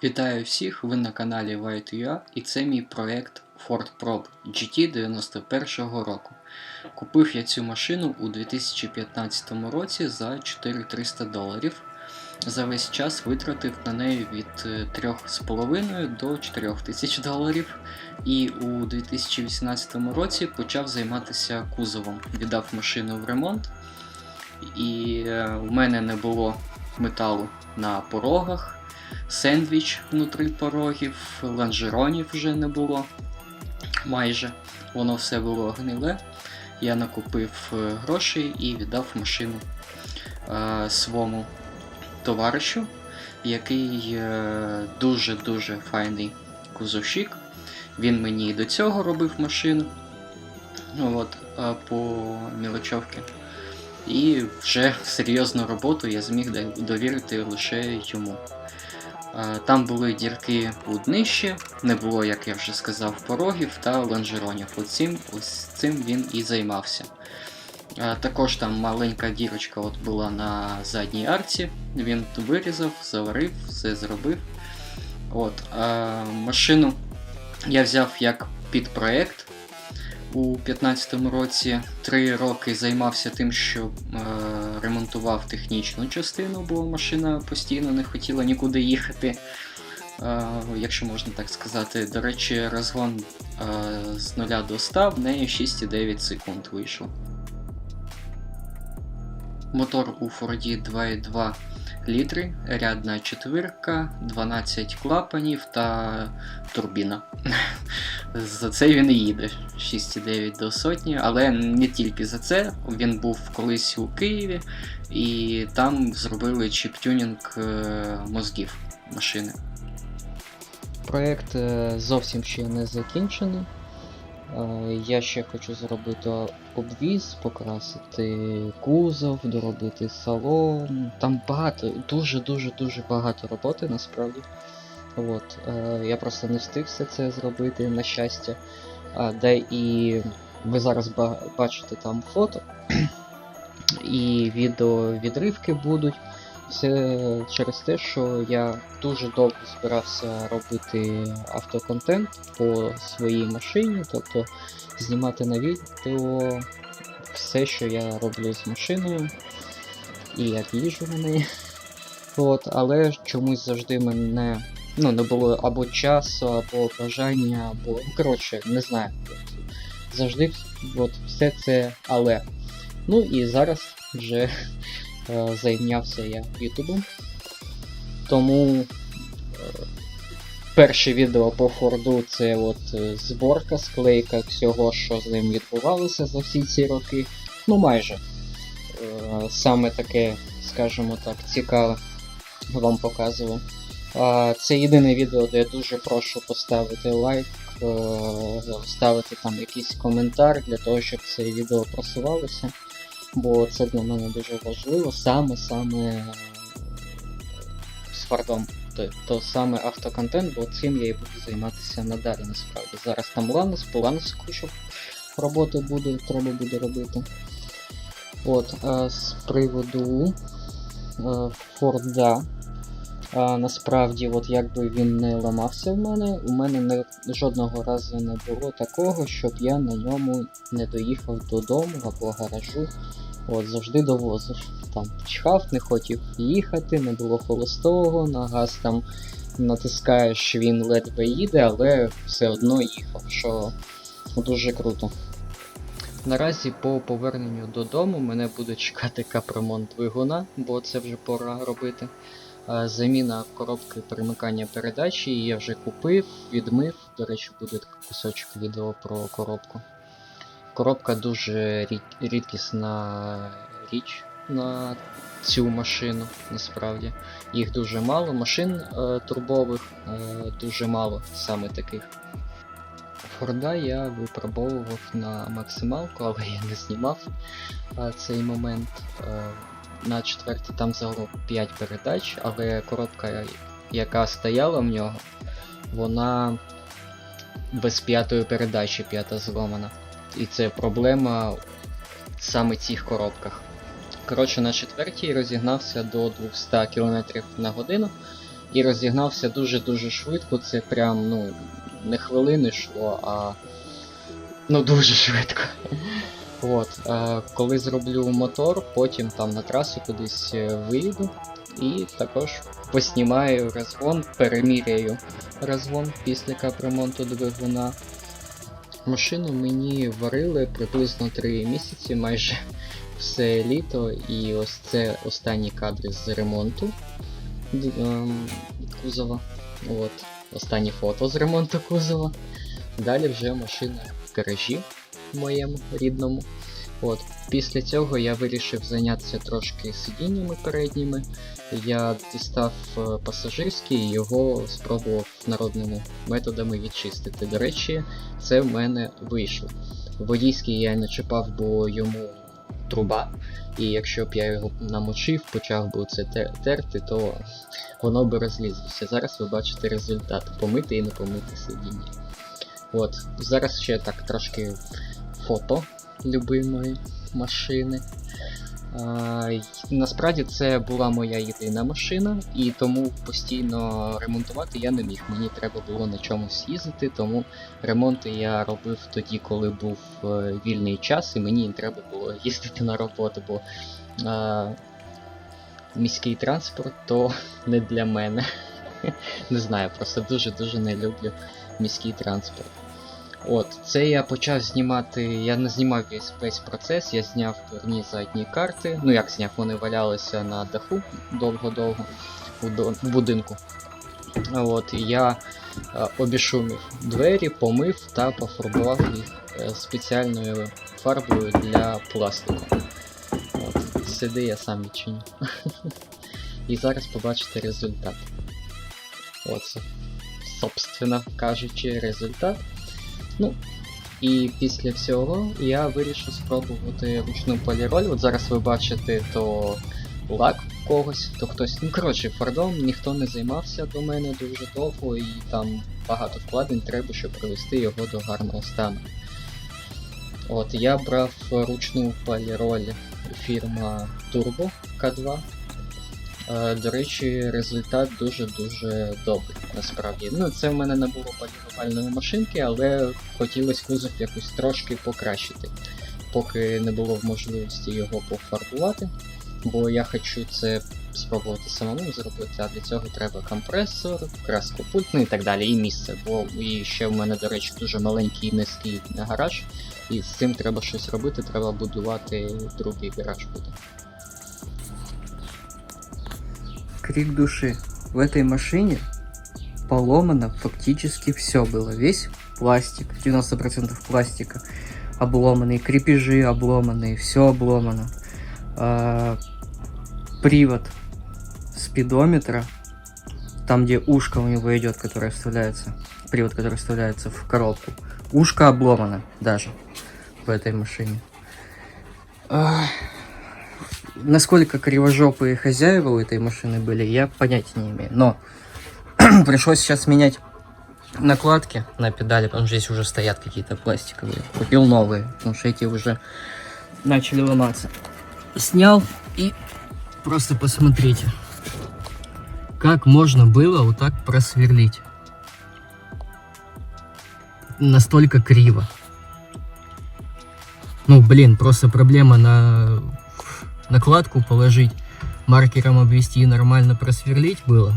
Вітаю всіх, ви на каналі White.ua і це мій проект Ford Probe GT 91-го року. Купив я цю машину у 2015 році за 4300 доларів. За весь час витратив на неї від 3,5 до 4000 доларів. І у 2018 році почав займатися кузовом. Віддав машину в ремонт. І у мене не було металу на порогах. Сендвіч внутрі порогів, лонжеронів вже не було майже. Воно все було гниле. Я накупив грошей і віддав машину своєму товаришу, який дуже-дуже файний кузовщик. Він мені і до цього робив машину по мілочовці. І вже серйозну роботу я зміг довірити лише йому. Там були дірки у днищі, не було, як я вже сказав, порогів та лонжеронів. Ось цим він і займався. Також там маленька дірочка була на задній арці, він вирізав, заварив, все зробив. Машину я взяв як підпроект. У 2015 році 3 роки займався тим, що ремонтував технічну частину, бо машина постійно не хотіла нікуди їхати, якщо можна так сказати. До речі, розгон з 0 до 100 в неї 6,9 секунд вийшов. Мотор у Ford 2,2 літри, рядна четвірка, 12 клапанів та турбіна. За це він і їде 6,9 до сотні, але не тільки за це. Він був колись у Києві і там зробили чіп-тюнінг мозгів машини. Проєкт зовсім ще не закінчений. Я ще хочу зробити обвіз, покрасити кузов, доробити салон. Там дуже багато роботи насправді. Я просто не встиг все це зробити, на щастя. Де і ви зараз бачите там фото і відеовідривки будуть. Все через те, що я дуже довго збирався робити автоконтент по своїй машині, тобто знімати на відео все, що я роблю з машиною і як їжджу на неї. Але чомусь завжди мене не було або часу, або бажання, або не знаю. Завжди все це але. І зараз вже зайнявся я ютубом. Тому перше відео по Форду це зборка, склейка всього, що з ним відбувалося за всі ці роки. Майже. Саме таке, скажімо так, цікаве вам показую. Це єдине відео, де я дуже прошу поставити лайк, ставити там якийсь коментар для того, щоб це відео просувалося. Бо це для мене дуже важливо, саме з Фордом. То саме автоконтент, бо цим я і буду займатися надалі насправді. Зараз там Ланоску, щоб роботи треба буде робити. З приводу Форда. Насправді, якби він не ламався в мене, у мене жодного разу не було такого, щоб я на ньому не доїхав додому або гаражу. Завжди довозив. Там чхав, не хотів їхати, не було холостого, на газ там натискаєш, він ледве їде, але все одно їхав, що дуже круто. Наразі по поверненню додому мене буде чекати капремонт двигуна, бо це вже пора робити. Заміна коробки перемикання передачі я вже купив, відмив, до речі, буде кусочок відео про коробку. Коробка дуже рідкісна річ на цю машину, насправді. Їх дуже мало, машин турбових дуже мало саме таких. Форда я випробовував на максималку, але я не знімав цей момент. На 4-й там взяло 5 передач, але коробка, яка стояла в нього, вона без 5-ї передачі, 5-та зломана. І це проблема саме в цих коробках. На 4-й розігнався до 200 км на годину, і розігнався дуже-дуже швидко. Це прям, ну, не хвилини йшло, а ну дуже швидко. От, коли зроблю мотор, потім там на трасу кудись виїду і також поснімаю розгон, переміряю розгон після капремонту двигуна. Машину мені варили приблизно 3 місяці, майже все літо, і ось це останні кадри з ремонту кузова. От, останні фото з ремонту кузова. Далі вже машина в гаражі моєму рідному. От, після цього я вирішив зайнятися трошки сидіннями передніми. Я дістав пасажирський і його спробував народними методами відчистити. До речі, це в мене вийшло. Водійський я не чіпав, бо йому труба. І якщо б я його намочив, почав би це терти, то воно би розлізлося. Зараз ви бачите результат. Помити і не помити сидіння. От, зараз ще так трошки фото любимої машини. Насправді це була моя єдина машина, і тому постійно ремонтувати я не міг. Мені треба було на чомусь їздити, тому ремонти я робив тоді, коли був вільний час, і мені не треба було їздити на роботу, бо міський транспорт то не для мене. Не знаю, просто дуже-дуже не люблю міський транспорт. От, це я почав знімати, я не знімав весь процес, я зняв дверні задні карти. Ну як зняв, вони валялися на даху довго-довго у будинку. От, я обішумів двері, помив та пофарбував їх спеціальною фарбою для пластику. От, сюди я сам відчиню. І зараз побачите результат. Оце, собственно кажучи, результат. Ну, і після всього я вирішив спробувати ручну поліроль. От зараз ви бачите то лак когось, то хтось. Ну, коротше, фардом ніхто не займався до мене дуже довго, і там багато вкладень треба, щоб привести його до гарного стану. От, я брав ручну поліроль фірма Turbo K2. До речі, результат дуже-дуже добрий, насправді. Ну, це в мене не було полірувальної машинки, але хотілося кузов якось трошки покращити, поки не було можливості його пофарбувати, бо я хочу це спробувати самому зробити, а для цього треба компресор, краскопульт, ну і так далі, і місце, бо і ще в мене, до речі, дуже маленький і низький гараж, і з цим треба щось робити, треба будувати другий гараж буде. Крик души. В этой машине поломано фактически все было. Весь пластик, 90% пластика обломанный, крепежи обломанные, все обломано. Привод спидометра, там где ушко у него идет, которое вставляется, привод, который вставляется в коробку, ушко обломано даже в этой машине. Насколько кривожопые хозяева у этой машины были, я понятия не имею. Но пришлось сейчас менять накладки на педали, потому что здесь уже стоят какие-то пластиковые. Купил новые, потому что эти уже начали ломаться. Снял и просто посмотрите, как можно было вот так просверлить. Настолько криво. Ну, блин, просто проблема на накладку положить, маркером обвести и нормально просверлить было.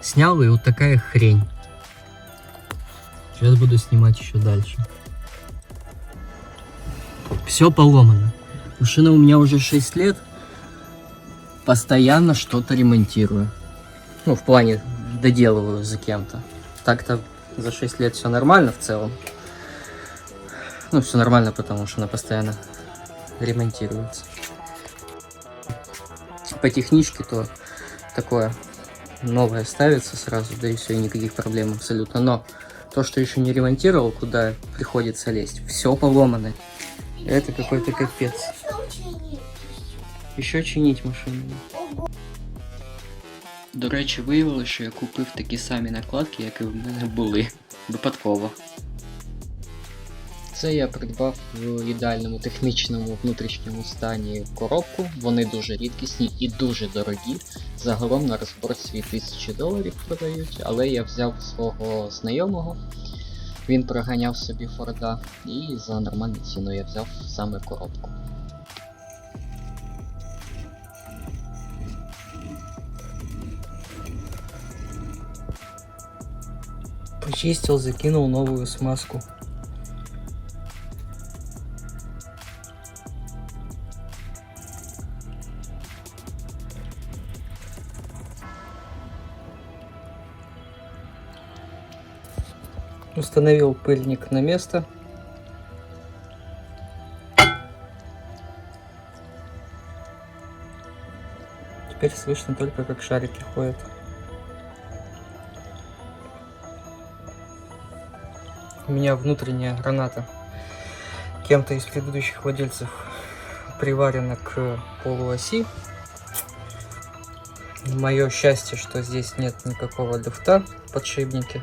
Снял, и вот такая хрень. Сейчас буду снимать еще дальше. Все поломано. Машина у меня уже 6 лет. Постоянно что-то ремонтирую. Ну, в плане доделываю за кем-то. Так-то за 6 лет все нормально в целом. Ну, все нормально, потому что она постоянно ремонтируется. По техничке то такое новое ставится сразу, да и все, и никаких проблем абсолютно. Но то, что еще не ремонтировал, куда приходится лезть, все поломано. Это какой-то капец. Еще чинить машину. До речі, виявилося, що я купив такі самі накладки, як і в мене були. Випадково. Це я придбав в ідеальному технічному внутрішньому стані коробку. Вони дуже рідкісні і дуже дорогі. Загалом на розборці $1000 продають, але я взяв свого знайомого. Він проганяв собі Форда і за нормальну ціну я взяв саме коробку. Почистил, закинул новую смазку. Установил пыльник на место. Теперь слышно только, как шарики ходят. У меня внутренняя граната кем-то из предыдущих владельцев приварена к полуоси. Мое счастье, что здесь нет никакого люфта в подшипнике.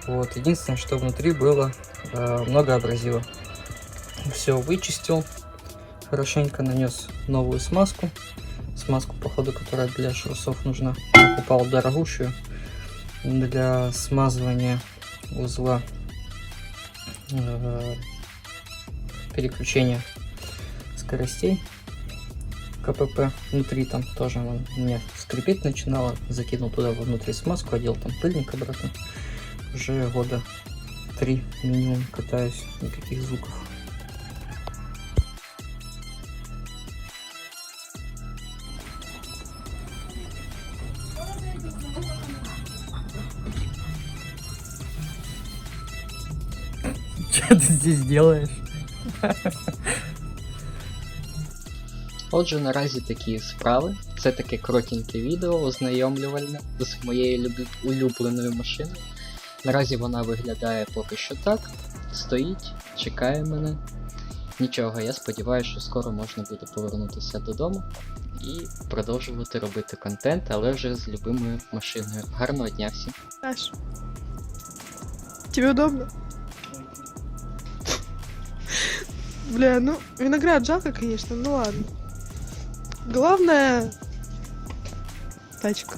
Вот. Единственное, что внутри было много абразива. Все вычистил, хорошенько нанес новую смазку. Смазку, походу, которая для шрусов нужна. Покупал дорогущую для смазывания узла переключения скоростей КПП. Внутри там тоже он мне скрипеть начинало. Закинул туда внутри смазку, одел там пыльник обратно. Уже года 3 минимум катаюсь, никаких звуков. Что ты здесь делаешь? Отже, наразі такі справи. Це таке коротеньке відео, ознайомлювальне з моєю улюбленою машиною. Наразі вона виглядає поки що так, стоїть, чекає мене. Нічого, я сподіваюся, що скоро можна буде повернутися додому і продовжувати робити контент, але вже з любимою машиною. Гарного дня всім! Саш, тебе удобно? Бля, ну, виноград жалко, конечно, ну ладно. Главное, тачка.